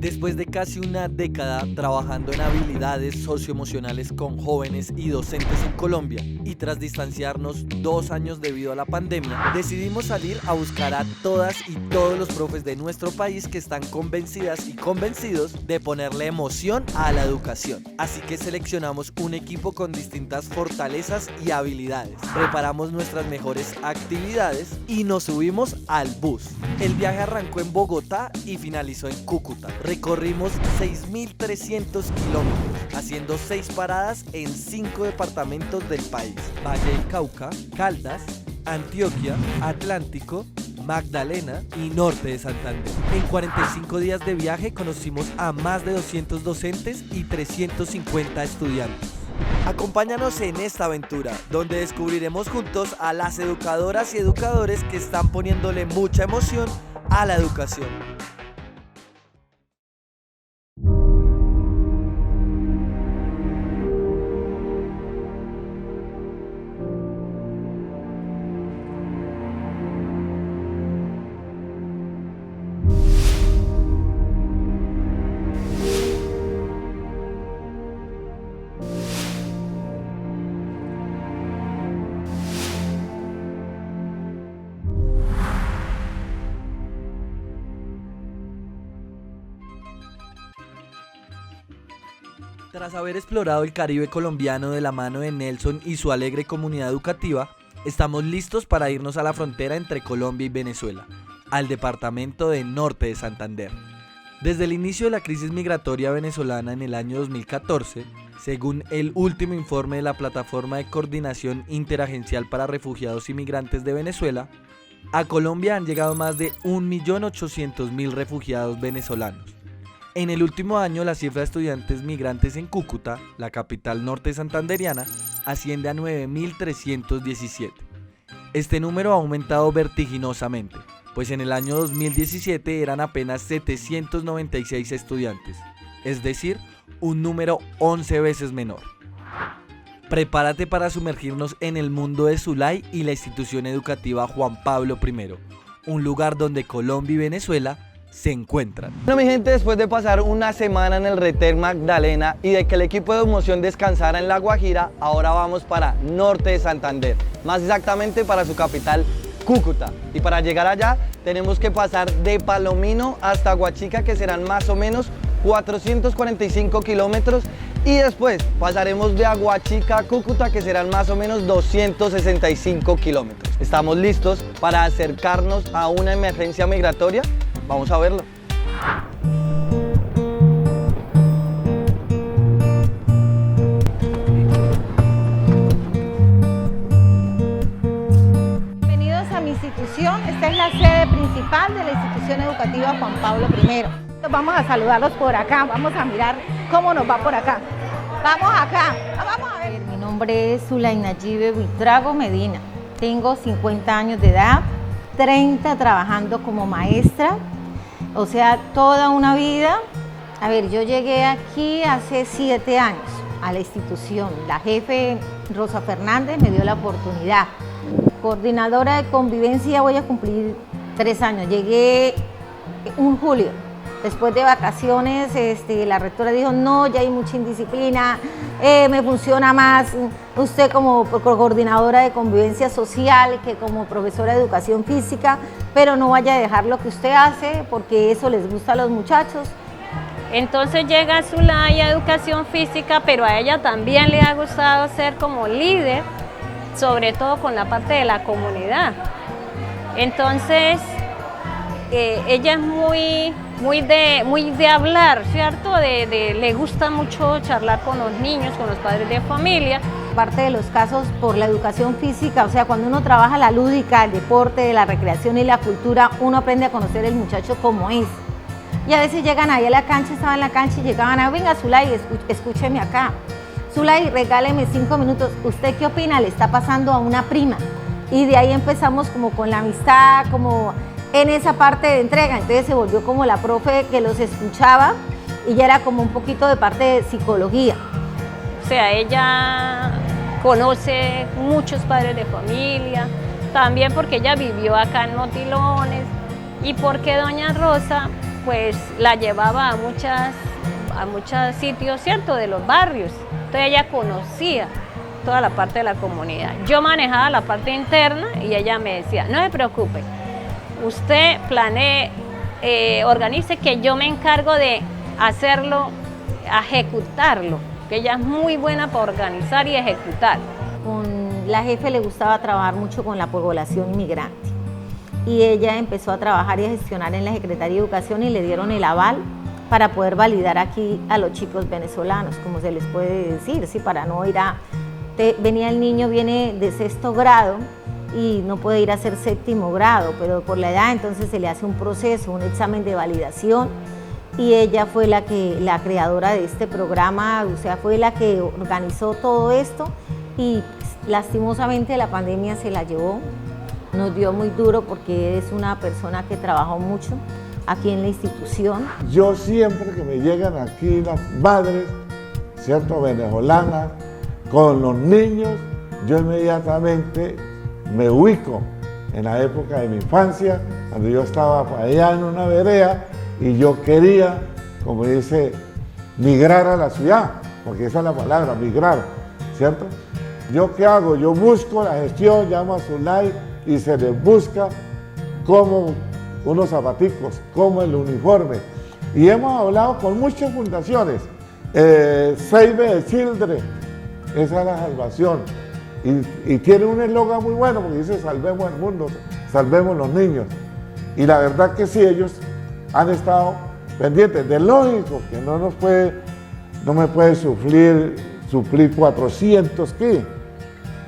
Después de casi una década trabajando en habilidades socioemocionales con jóvenes y docentes en Colombia y tras distanciarnos 2 años debido a la pandemia, decidimos salir a buscar a todas y todos los profes de nuestro país que están convencidas y convencidos de ponerle emoción a la educación. Así que seleccionamos un equipo con distintas fortalezas y habilidades, preparamos nuestras mejores actividades y nos subimos al bus. El viaje arrancó en Bogotá y finalizó en Cúcuta. Recorrimos 6.300 kilómetros, haciendo 6 paradas en 5 departamentos del país: Valle del Cauca, Caldas, Antioquia, Atlántico, Magdalena y Norte de Santander. En 45 días de viaje conocimos a más de 200 docentes y 350 estudiantes. Acompáñanos en esta aventura, donde descubriremos juntos a las educadoras y educadores que están poniéndole mucha emoción a la educación. Tras haber explorado el Caribe colombiano de la mano de Nelson y su alegre comunidad educativa, estamos listos para irnos a la frontera entre Colombia y Venezuela, al departamento de Norte de Santander. Desde el inicio de la crisis migratoria venezolana en el año 2014, según el último informe de la Plataforma de Coordinación Interagencial para Refugiados y Migrantes de Venezuela, a Colombia han llegado más de 1.800.000 refugiados venezolanos. En el último año, la cifra de estudiantes migrantes en Cúcuta, la capital norte santanderiana, asciende a 9.317. Este número ha aumentado vertiginosamente, pues en el año 2017 eran apenas 796 estudiantes, es decir, un número 11 veces menor. Prepárate para sumergirnos en el mundo de Zulay y la institución educativa Juan Pablo I, un lugar donde Colombia y Venezuela se encuentran. Bueno, mi gente, después de pasar una semana en el Retén Magdalena y de que el equipo de emoción descansara en La Guajira, ahora vamos para Norte de Santander, más exactamente para su capital, Cúcuta. Y para llegar allá tenemos que pasar de Palomino hasta Huachica, que serán más o menos 445 kilómetros, y después pasaremos de Aguachica a Cúcuta, que serán más o menos 265 kilómetros. ¿Estamos listos para acercarnos a una emergencia migratoria? Vamos a verlo. Bienvenidos a mi institución. Esta es la sede principal de la institución educativa Juan Pablo I. Vamos a saludarlos por acá, vamos a mirar cómo nos va por acá. Vamos acá, vamos a ver. Mi nombre es Zulay Nayibe Buitrago Medina. Tengo 50 años de edad, 30 trabajando como maestra. O sea, toda una vida. A ver, yo llegué aquí hace 7 años a la institución. La jefe Rosa Fernández me dio la oportunidad. Coordinadora de convivencia, voy a cumplir 3 años. Llegué en julio. Después de vacaciones, la rectora dijo, no, ya hay mucha indisciplina, me funciona más usted como coordinadora de convivencia social que como profesora de educación física, pero no vaya a dejar lo que usted hace porque eso les gusta a los muchachos. Entonces llega Zulay a educación física, pero a ella también le ha gustado ser como líder, sobre todo con la parte de la comunidad. Entonces, ella es muy de hablar, ¿cierto? Le gusta mucho charlar con los niños, con los padres de familia. Parte de los casos por la educación física, o sea, cuando uno trabaja la lúdica, el deporte, la recreación y la cultura, uno aprende a conocer el muchacho como es. Y a veces llegan ahí a la cancha, estaban en la cancha y llegaban a, venga Zulay, escúcheme acá. Zulay, regáleme 5 minutos, ¿usted qué opina? Le está pasando a una prima. Y de ahí empezamos como con la amistad, como en esa parte de entrega. Entonces se volvió como la profe que los escuchaba y ya era como un poquito de parte de psicología. O sea, ella conoce muchos padres de familia, también porque ella vivió acá en Motilones y porque doña Rosa pues la llevaba a muchos sitios, ¿cierto?, de los barrios. Entonces ella conocía toda la parte de la comunidad. Yo manejaba la parte interna y ella me decía, no se preocupe, usted planee, organice, que yo me encargo de hacerlo, ejecutarlo, que ella es muy buena para organizar y ejecutar. Con la jefe le gustaba trabajar mucho con la población inmigrante y ella empezó a trabajar y a gestionar en la Secretaría de Educación y le dieron el aval para poder validar aquí a los chicos venezolanos, como se les puede decir, ¿sí? Para no ir a... venía el niño, viene de 6º grado y no puede ir a hacer 7º grado, pero por la edad entonces se le hace un proceso, un examen de validación, y ella fue la creadora de este programa, o sea, fue la que organizó todo esto, y lastimosamente la pandemia se la llevó, nos dio muy duro porque es una persona que trabajó mucho aquí en la institución. Yo siempre que me llegan aquí las madres, ¿cierto?, venezolanas, con los niños, yo inmediatamente me ubico en la época de mi infancia, cuando yo estaba allá en una vereda y yo quería, como dice, migrar a la ciudad, porque esa es la palabra, migrar, ¿cierto? ¿Yo qué hago? Yo busco la gestión, llamo a Zulay y se les busca como unos zapaticos, como el uniforme. Y hemos hablado con muchas fundaciones, Save the Children, esa es la salvación. Y tiene un eslogan muy bueno porque dice salvemos el mundo, salvemos los niños. Y la verdad que sí, ellos han estado pendientes. De lógico que no me puede suplir 400 ¿qué?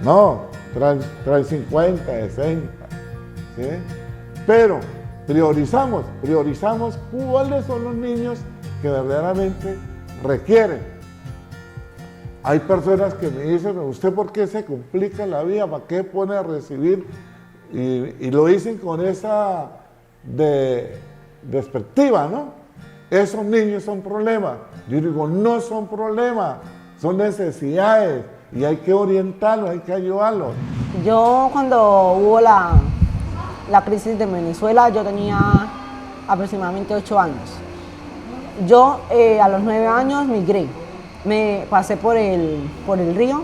No, trae 50, 60. ¿Sí? Pero priorizamos cuáles son los niños que verdaderamente requieren. Hay personas que me dicen, ¿usted por qué se complica la vida? ¿Para qué pone a recibir? Y lo dicen con esa despectiva, ¿no? Esos niños son problemas. Yo digo, no son problemas, son necesidades y hay que orientarlos, hay que ayudarlos. Yo cuando hubo la crisis de Venezuela, yo tenía aproximadamente 8 años. Yo a los 9 años migré. Me pasé por el río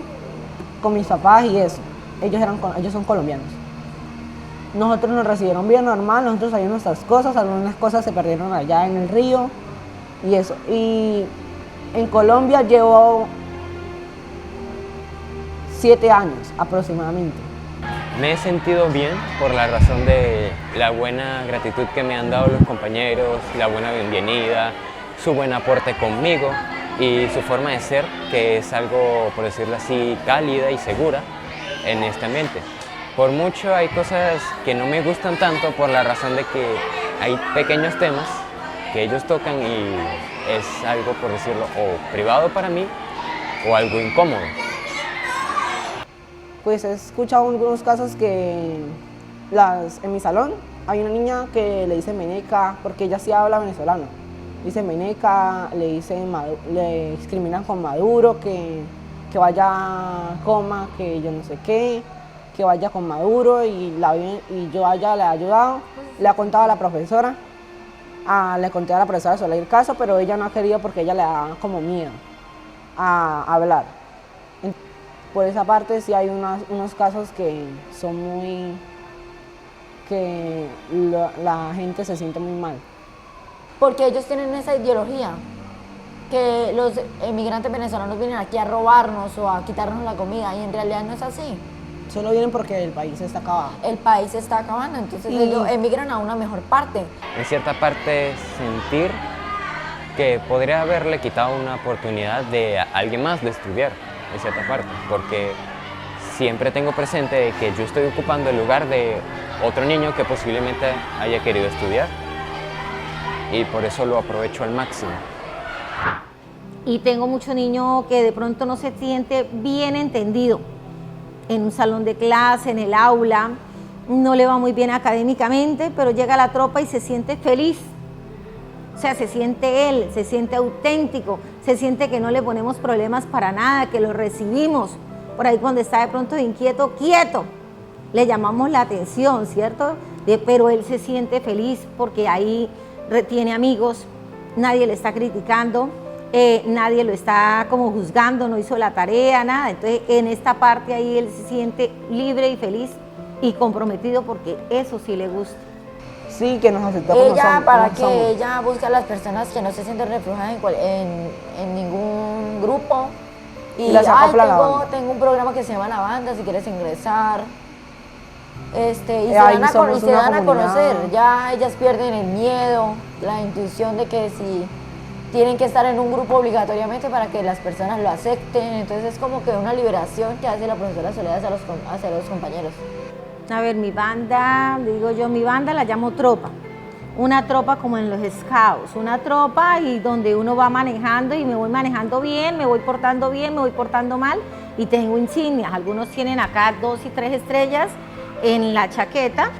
con mis papás y eso. Ellos son colombianos. Nosotros nos recibieron bien normal, nosotros sabíamos nuestras cosas, algunas cosas se perdieron allá en el río y eso. Y en Colombia llevo 7 años aproximadamente. Me he sentido bien por la razón de la buena gratitud que me han dado los compañeros, la buena bienvenida, su buen aporte conmigo y su forma de ser, que es algo, por decirlo así, cálida y segura en este ambiente. Por mucho hay cosas que no me gustan tanto por la razón de que hay pequeños temas que ellos tocan y es algo, por decirlo, o privado para mí o algo incómodo. Pues he escuchado algunos casos que en mi salón hay una niña que le dicen meneca porque ella sí habla venezolano. Dice meneca, le discriminan con Maduro, que vaya coma, que yo no sé qué, que vaya con Maduro y yo a ella le he ayudado, le ha contado a la profesora, le conté a la profesora sobre el caso, pero ella no ha querido porque ella le da como miedo a hablar. Por esa parte sí hay unos casos que son que la gente se siente muy mal. Porque ellos tienen esa ideología, que los emigrantes venezolanos vienen aquí a robarnos o a quitarnos la comida, y en realidad no es así. Solo vienen porque el país se está acabando. El país se está acabando, entonces ellos emigran a una mejor parte. En cierta parte sentir que podría haberle quitado una oportunidad de alguien más de estudiar, en cierta parte, porque siempre tengo presente de que yo estoy ocupando el lugar de otro niño que posiblemente haya querido estudiar. Y por eso lo aprovecho al máximo. Y tengo mucho niño que de pronto no se siente bien entendido en un salón de clase, en el aula, no le va muy bien académicamente, pero llega a la tropa y se siente feliz. O sea, se siente él, se siente auténtico, se siente que no le ponemos problemas para nada, que lo recibimos. Por ahí cuando está de pronto inquieto, quieto, le llamamos la atención, ¿cierto? Pero él se siente feliz porque ahí tiene amigos, nadie le está criticando, nadie lo está como juzgando, no hizo la tarea, nada. Entonces en esta parte ahí él se siente libre y feliz y comprometido porque eso sí le gusta. Sí, que nos aceptó como Ella, somos, para como que somos. ella busque a las personas que no se sienten reflejadas en ningún grupo. Y las acopla a la banda. tengo un programa que se llama La Banda, si quieres ingresar. Y ahí se dan somos una a comunidad. conocer. Ya ellas pierden el miedo, la intuición de que si tienen que estar en un grupo obligatoriamente para que las personas lo acepten. Entonces es como que una liberación que hace la profesora Soledad hacia los compañeros. A ver, mi banda, digo yo, mi banda la llamo tropa. Una tropa como en los scouts, una tropa y donde uno va manejando y me voy manejando bien, me voy portando mal y tengo insignias. Algunos tienen acá 2 y 3 estrellas en la chaqueta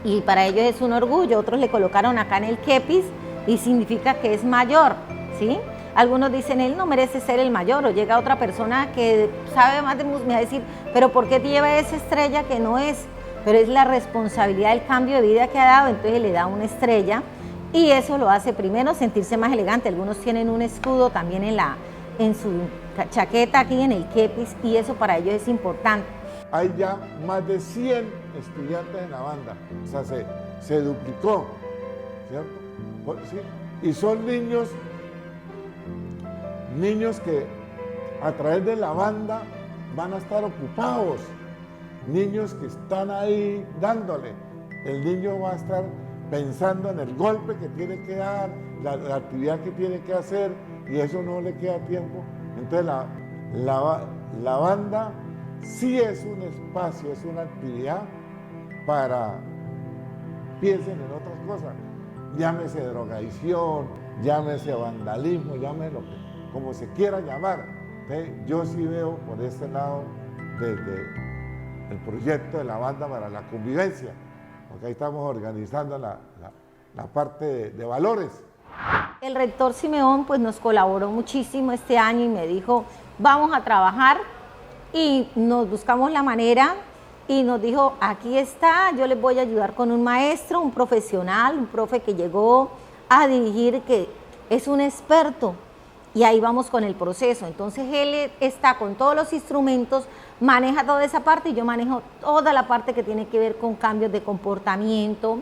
y para ellos es un orgullo. Otros le colocaron acá en el kepis y significa que es mayor, ¿sí? Algunos dicen, él no merece ser el mayor, o llega otra persona que sabe más de música, me va a decir, pero ¿por qué lleva esa estrella que no es? Pero es la responsabilidad del cambio de vida que ha dado, entonces le da una estrella y eso lo hace primero sentirse más elegante. Algunos tienen un escudo también en su chaqueta aquí en el kepis y eso para ellos es importante. Hay ya más de 100 estudiantes en la banda, o sea, se duplicó, ¿cierto? Sí. Y son niños que a través de la banda van a estar ocupados, niños que están ahí dándole. El niño va a estar pensando en el golpe que tiene que dar, la actividad que tiene que hacer, y eso no le queda tiempo. Entonces la banda sí es un espacio, es una actividad para, piensen en otras cosas, llámese drogadicción, llámese vandalismo, llámese como se quiera llamar. Yo sí veo por este lado desde el proyecto de la banda para la convivencia, porque ahí estamos organizando la parte de valores. El rector Simeón pues nos colaboró muchísimo este año y me dijo, vamos a trabajar, y nos buscamos la manera y nos dijo, aquí está, yo les voy a ayudar con un maestro, un profesional, un profe que llegó a dirigir, que es un experto, y ahí vamos con el proceso. Entonces él está con todos los instrumentos, maneja toda esa parte y yo manejo toda la parte que tiene que ver con cambios de comportamiento.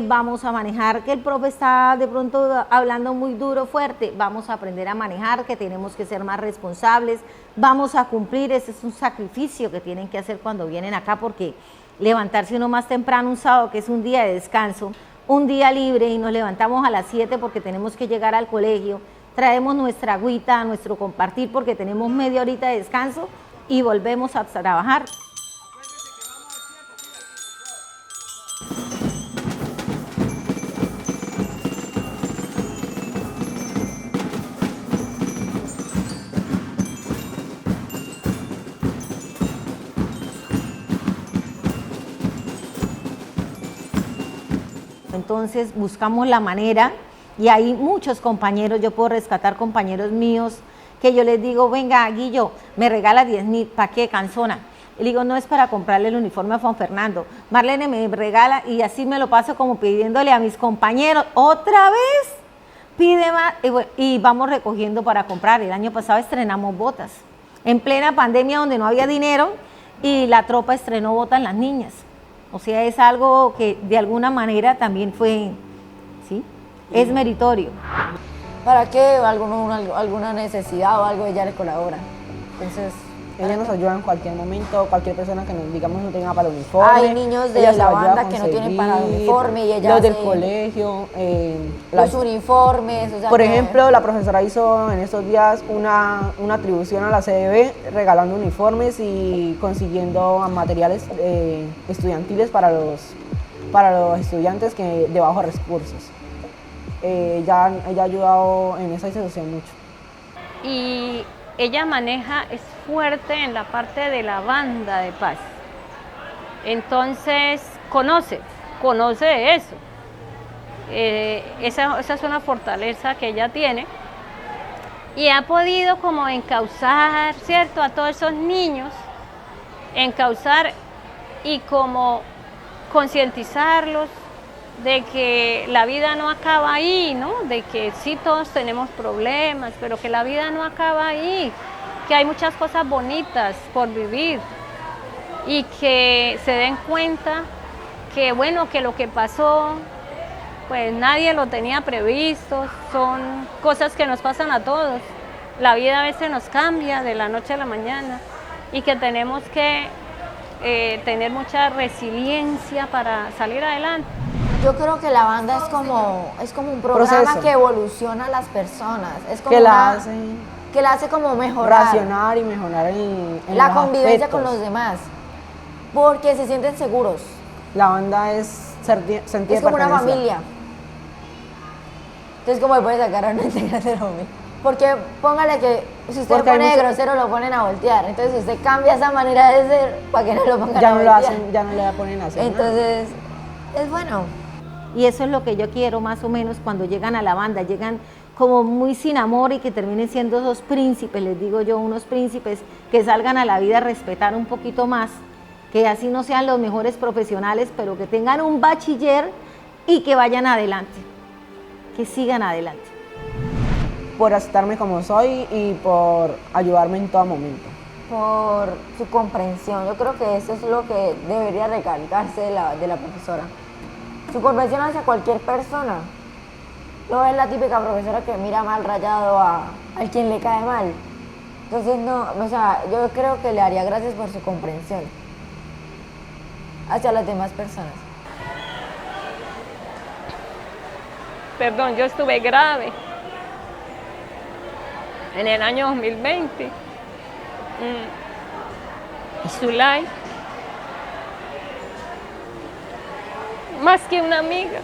Vamos a manejar que el profe está de pronto hablando muy duro, fuerte, vamos a aprender a manejar, que tenemos que ser más responsables, vamos a cumplir, ese es un sacrificio que tienen que hacer cuando vienen acá, porque levantarse uno más temprano un sábado, que es un día de descanso, un día libre, y nos levantamos a las 7 porque tenemos que llegar al colegio, traemos nuestra agüita, nuestro compartir porque tenemos media horita de descanso y volvemos a trabajar. Entonces buscamos la manera y hay muchos compañeros, yo puedo rescatar compañeros míos que yo les digo, venga Guillo, me regala 10.000, ¿para qué, canzona? Y le digo, no es para comprarle el uniforme a Juan Fernando, Marlene me regala, y así me lo paso como pidiéndole a mis compañeros, otra vez, pide más, y vamos recogiendo para comprar. El año pasado estrenamos botas, en plena pandemia donde no había dinero, y la tropa estrenó botas en las niñas. O sea, es algo que de alguna manera también fue, ¿sí? Es meritorio. ¿Para qué? Alguna necesidad o algo, ella le colabora. Entonces, ella nos ayuda en cualquier momento, cualquier persona que nos, digamos, no tenga para el uniforme. Hay niños de la banda que no tienen para el uniforme y ella los del hace colegio, los uniformes. O sea, por ejemplo, la profesora hizo en estos días una atribución a la CDB regalando uniformes y consiguiendo materiales estudiantiles para los estudiantes de bajos recursos. Ella ha ayudado en esa institución mucho. Y ella es fuerte en la parte de la banda de paz. Entonces, conoce eso. Esa es una fortaleza que ella tiene. Y ha podido como encauzar, ¿cierto?, a todos esos niños, encauzar y como concientizarlos de que la vida no acaba ahí, ¿no? De que sí todos tenemos problemas, pero que la vida no acaba ahí, que hay muchas cosas bonitas por vivir y que se den cuenta que bueno, que lo que pasó, pues nadie lo tenía previsto, son cosas que nos pasan a todos. La vida a veces nos cambia de la noche a la mañana y que tenemos que tener mucha resiliencia para salir adelante. Yo creo que la banda es como un programa Proceso. que evoluciona a las personas, es como Que la una- hace que la hace como mejorar racionar y mejorar en la los convivencia aspectos. con los demás, porque se sienten seguros, La banda es sentir es como una pertenencia. familia. Entonces, ¿cómo le puede sacar a una integrante de la familia? Porque póngale que si usted Porque hay pone mucho- grosero lo ponen a voltear, entonces usted cambia esa manera de ser para que no lo pongan Ya a no voltear. lo hacen, ya no le ponen a hacer nada. Entonces, es bueno. Y eso es lo que yo quiero más o menos cuando llegan a la banda, llegan como muy sin amor y que terminen siendo esos príncipes, les digo yo, unos príncipes que salgan a la vida a respetar un poquito más, que así no sean los mejores profesionales, pero que tengan un bachiller y que vayan adelante, que sigan adelante. Por aceptarme como soy y por ayudarme en todo momento. Por su comprensión. Yo creo que eso es lo que debería recalcarse de la profesora. Su comprensión hacia cualquier persona. No es la típica profesora que mira mal rayado al quien le cae mal. Entonces, no, o sea, yo creo que le haría gracias por su comprensión hacia las demás personas. Perdón, yo estuve grave en el año 2020. Y Zulay, más que una amiga,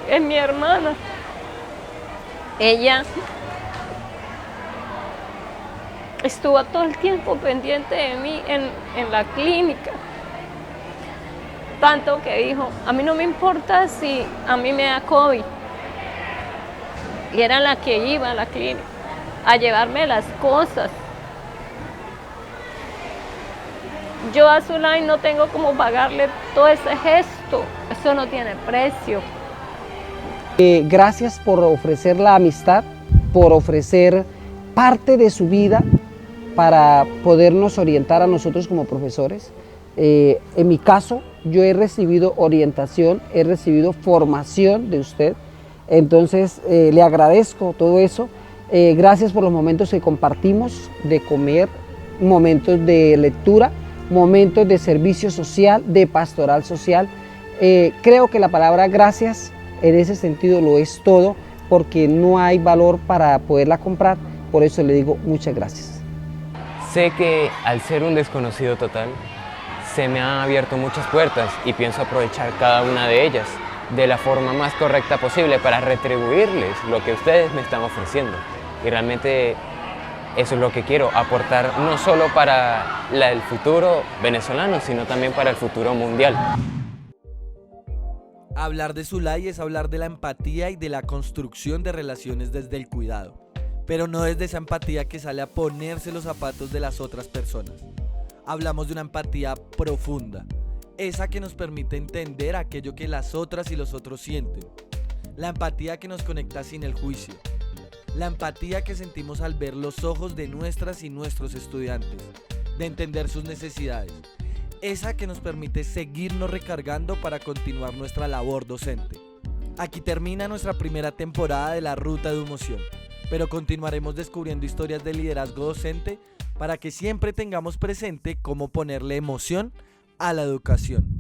es mi hermana. Ella estuvo todo el tiempo pendiente de mí en la clínica. Tanto que dijo, a mí no me importa si a mí me da COVID. Y era la que iba a la clínica a llevarme las cosas. Yo a Zulay no tengo como pagarle todo ese gesto. Eso no tiene precio. Gracias por ofrecer la amistad, por ofrecer parte de su vida para podernos orientar a nosotros como profesores. En mi caso, yo he recibido orientación, he recibido formación de usted, entonces le agradezco todo eso. Gracias por los momentos que compartimos de comer, momentos de lectura, momentos de servicio social, de pastoral social. Creo que la palabra gracias en ese sentido lo es todo, porque no hay valor para poderla comprar, por eso le digo muchas gracias. Sé que al ser un desconocido total, se me han abierto muchas puertas y pienso aprovechar cada una de ellas de la forma más correcta posible para retribuirles lo que ustedes me están ofreciendo. Y realmente eso es lo que quiero, aportar no solo para el futuro venezolano, sino también para el futuro mundial. Hablar de Zulay es hablar de la empatía y de la construcción de relaciones desde el cuidado, pero no desde esa empatía que sale a ponerse los zapatos de las otras personas. Hablamos de una empatía profunda, esa que nos permite entender aquello que las otras y los otros sienten. La empatía que nos conecta sin el juicio. La empatía que sentimos al ver los ojos de nuestras y nuestros estudiantes, de entender sus necesidades. Esa que nos permite seguirnos recargando para continuar nuestra labor docente. Aquí termina nuestra primera temporada de La Ruta de Emoción, pero continuaremos descubriendo historias de liderazgo docente para que siempre tengamos presente cómo ponerle emoción a la educación.